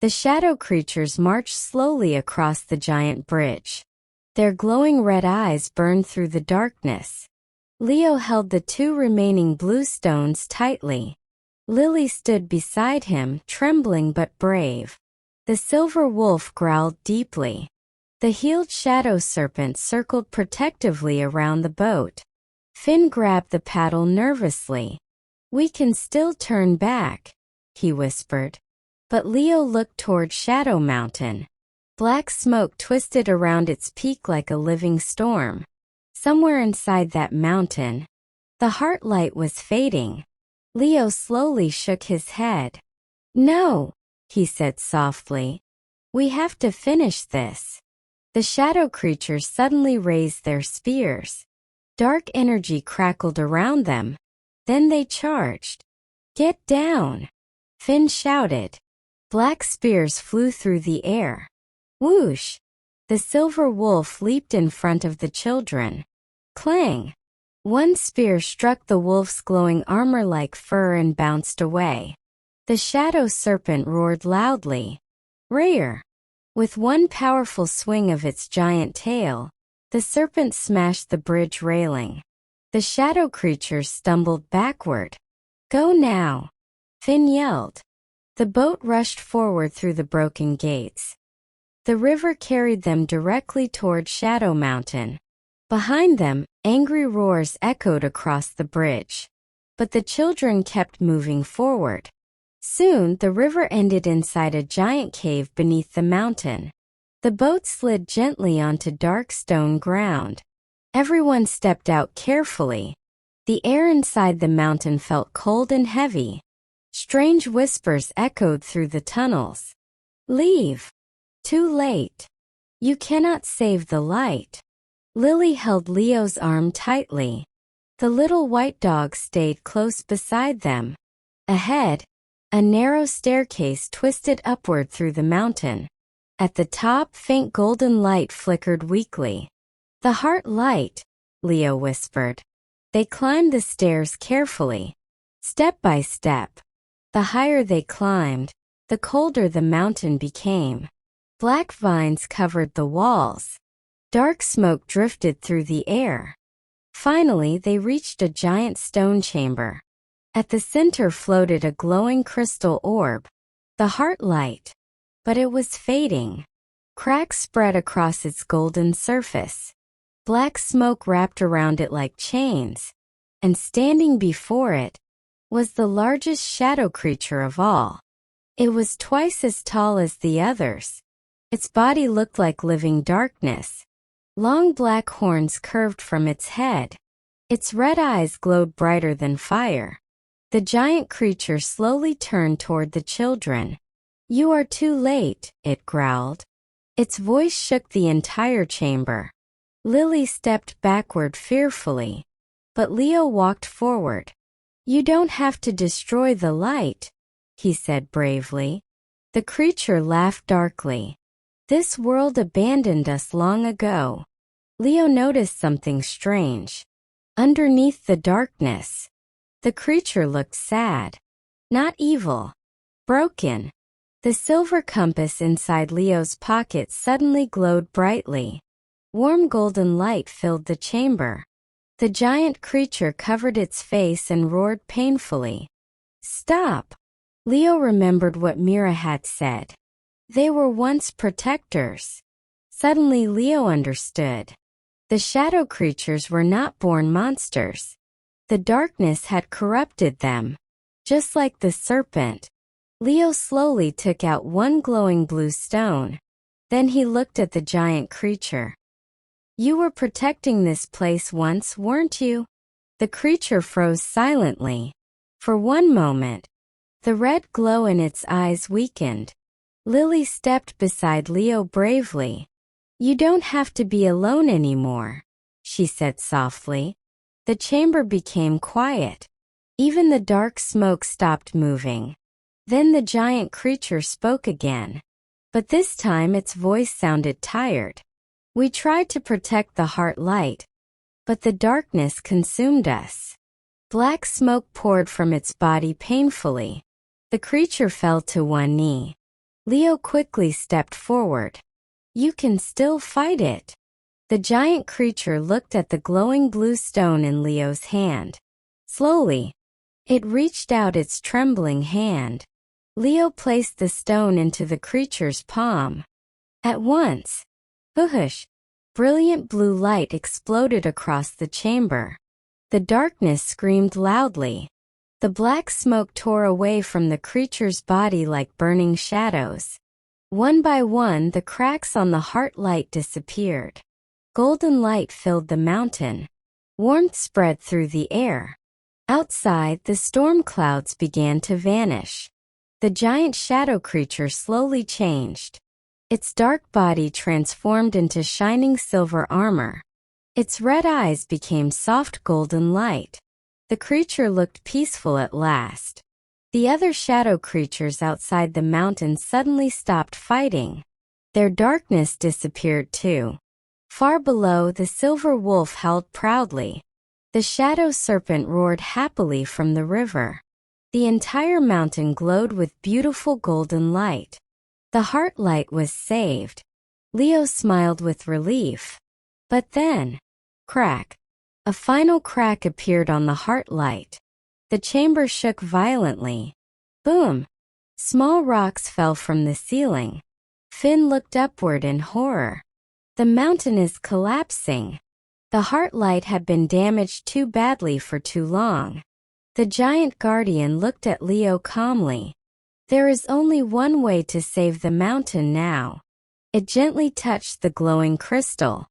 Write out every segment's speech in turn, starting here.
The shadow creatures marched slowly across the giant bridge. Their glowing red eyes burned through the darkness. Leo held the 2 remaining blue stones tightly. Lily stood beside him, trembling but brave. The silver wolf growled deeply. The healed shadow serpent circled protectively around the boat. Finn grabbed the paddle nervously. "We can still turn back," he whispered. But Leo looked toward Shadow Mountain. Black smoke twisted around its peak like a living storm. Somewhere inside that mountain, the heart light was fading. Leo slowly shook his head. "No," he said softly. "We have to finish this." The shadow creatures suddenly raised their spears. Dark energy crackled around them. Then they charged. "Get down!" Finn shouted. Black spears flew through the air. Whoosh! The silver wolf leaped in front of the children. Clang! One spear struck the wolf's glowing armor like fur and bounced away. The shadow serpent roared loudly. Rear! With one powerful swing of its giant tail, the serpent smashed the bridge railing. The shadow creatures stumbled backward. "Go now!" Finn yelled. The boat rushed forward through the broken gates. The river carried them directly toward Shadow Mountain. Behind them, angry roars echoed across the bridge. But the children kept moving forward. Soon, the river ended inside a giant cave beneath the mountain. The boat slid gently onto dark stone ground. Everyone stepped out carefully. The air inside the mountain felt cold and heavy. Strange whispers echoed through the tunnels. "Leave! Too late! You cannot save the light!" Lily held Leo's arm tightly. The little white dog stayed close beside them. Ahead, a narrow staircase twisted upward through the mountain. At the top, faint golden light flickered weakly. "The heart light," Leo whispered. They climbed the stairs carefully. Step by step. The higher they climbed, the colder the mountain became. Black vines covered the walls. Dark smoke drifted through the air. Finally, they reached a giant stone chamber. At the center floated a glowing crystal orb, the heart light. But it was fading. Cracks spread across its golden surface. Black smoke wrapped around it like chains. And standing before it was the largest shadow creature of all. It was twice as tall as the others. Its body looked like living darkness. Long black horns curved from its head. Its red eyes glowed brighter than fire. The giant creature slowly turned toward the children. "You are too late," it growled. Its voice shook the entire chamber. Lily stepped backward fearfully. But Leo walked forward. "You don't have to destroy the light," he said bravely. The creature laughed darkly. "This world abandoned us long ago." Leo noticed something strange. Underneath the darkness, the creature looked sad. Not evil. Broken. The silver compass inside Leo's pocket suddenly glowed brightly. Warm golden light filled the chamber. The giant creature covered its face and roared painfully. "Stop!" Leo remembered what Mira had said. They were once protectors. Suddenly Leo understood. The shadow creatures were not born monsters. The darkness had corrupted them. Just like the serpent. Leo slowly took out one glowing blue stone. Then he looked at the giant creature. "You were protecting this place once, weren't you?" The creature froze silently. For one moment, the red glow in its eyes weakened. Lily stepped beside Leo bravely. "You don't have to be alone anymore," she said softly. The chamber became quiet. Even the dark smoke stopped moving. Then the giant creature spoke again. But this time its voice sounded tired. "We tried to protect the heart light, but the darkness consumed us." Black smoke poured from its body painfully. The creature fell to one knee. Leo quickly stepped forward. You can still fight it. The giant creature looked at the glowing blue stone in Leo's hand. Slowly, it reached out its trembling hand. Leo placed the stone into the creature's palm. At once, whoosh! Brilliant blue light exploded across the chamber. The darkness screamed loudly. The black smoke tore away from the creature's body like burning shadows. One by one, the cracks on the heart light disappeared. Golden light filled the mountain. Warmth spread through the air. Outside, the storm clouds began to vanish. The giant shadow creature slowly changed. Its dark body transformed into shining silver armor. Its red eyes became soft golden light. The creature looked peaceful at last. The other shadow creatures outside the mountain suddenly stopped fighting. Their darkness disappeared too. Far below, the silver wolf howled proudly. The shadow serpent roared happily from the river. The entire mountain glowed with beautiful golden light. The heart light was saved. Leo smiled with relief. But then, crack! A final crack appeared on the heart light. The chamber shook violently. Boom! Small rocks fell from the ceiling. Finn looked upward in horror. The mountain is collapsing. The heart light had been damaged too badly for too long. The giant guardian looked at Leo calmly. There is only one way to save the mountain now. It gently touched the glowing crystal.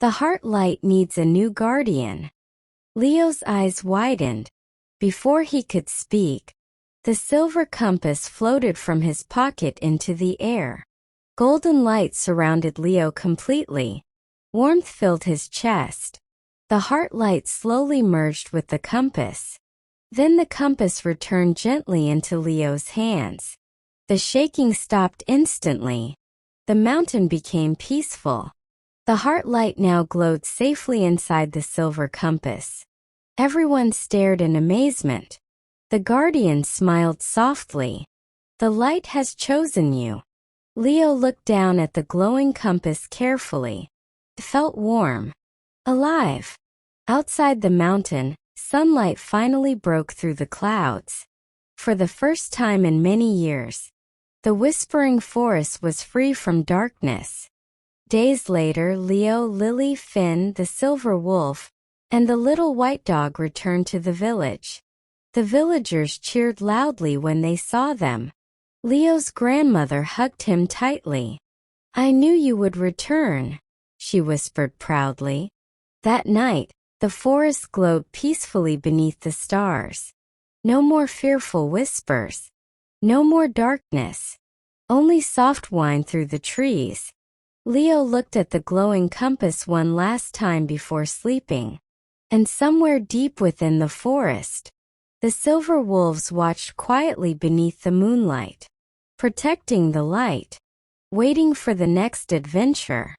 The heart light needs a new guardian. Leo's eyes widened. Before he could speak, the silver compass floated from his pocket into the air. Golden light surrounded Leo completely. Warmth filled his chest. The heart light slowly merged with the compass. Then the compass returned gently into Leo's hands. The shaking stopped instantly. The mountain became peaceful. The heart light now glowed safely inside the silver compass. Everyone stared in amazement. The guardian smiled softly. The light has chosen you. Leo looked down at the glowing compass carefully. It felt warm. Alive. Outside the mountain, sunlight finally broke through the clouds. For the first time in many years, the whispering forest was free from darkness. Days later, Leo, Lily, Finn, the silver wolf, and the little white dog returned to the village. The villagers cheered loudly when they saw them. Leo's grandmother hugged him tightly. I knew you would return, she whispered proudly. That night, the forest glowed peacefully beneath the stars. No more fearful whispers. No more darkness. Only soft whine through the trees. Leo looked at the glowing compass one last time before sleeping. And somewhere deep within the forest, the silver wolves watched quietly beneath the moonlight, protecting the light, waiting for the next adventure.